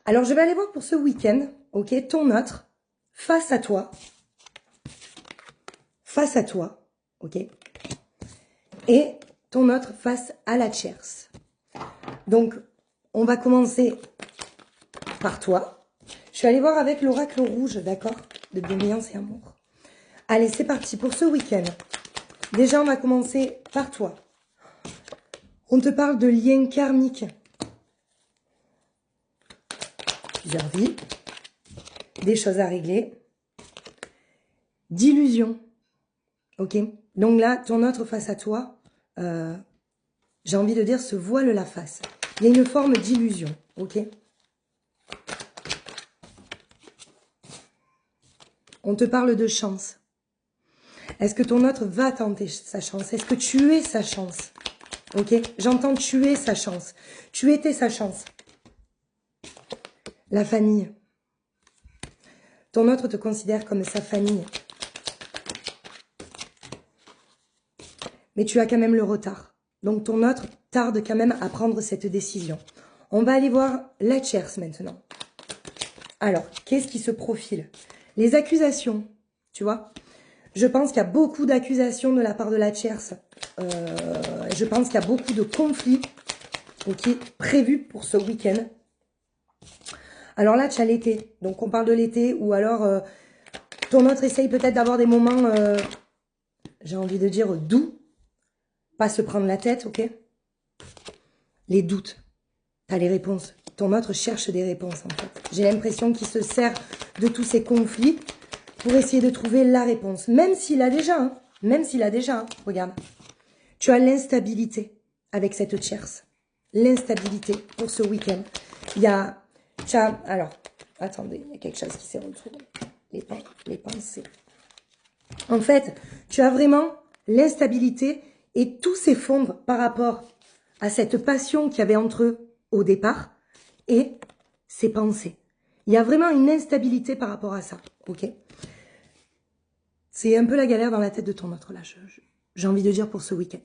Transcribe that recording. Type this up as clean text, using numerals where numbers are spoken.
Alors, je vais aller voir pour ce week-end, ok, ton autre face à toi, ok, et ton autre face à la tierce. Donc, on va commencer par toi. Je vais aller voir avec l'oracle rouge, d'accord, de bienveillance et amour. Allez, c'est parti pour ce week-end. Déjà, on va commencer par toi. On te parle de liens karmiques. Plusieurs vies. Des choses à régler. D'illusions. Ok? Donc là, ton autre face à toi, j'ai envie de dire, se voile la face. Il y a une forme d'illusion. Ok? On te parle de chance. Est-ce que ton autre va tenter sa chance? Est-ce que tu es sa chance? Ok? J'entends tu es sa chance. Tu étais sa chance. La famille. Ton autre te considère comme sa famille. Mais tu as quand même le retard. Donc ton autre tarde quand même à prendre cette décision. On va aller voir la tierce maintenant. Alors, qu'est-ce qui se profile? Les accusations, tu vois. Je pense qu'il y a beaucoup d'accusations de la part de la tierce. Je pense qu'il y a beaucoup de conflits prévus pour ce week-end. Alors là, tu as l'été. Donc on parle de l'été ou alors ton autre essaye peut-être d'avoir des moments, j'ai envie de dire, doux. Pas se prendre la tête, ok? Les doutes. Tu as les réponses. Ton autre cherche des réponses, en fait. J'ai l'impression qu'il se sert de tous ces conflits pour essayer de trouver la réponse. Même s'il a déjà, hein. Même s'il a déjà, hein. Regarde. Tu as l'instabilité avec cette tierce. L'instabilité pour ce week-end. Il y a... Alors, attendez, il y a quelque chose qui s'est retrouvé. Les pensées. En fait, tu as vraiment l'instabilité et tout s'effondre par rapport à cette passion qu'il y avait entre eux au départ et ses pensées. Il y a vraiment une instabilité par rapport à ça, ok? C'est un peu la galère dans la tête de ton autre, là, j'ai envie de dire pour ce week-end.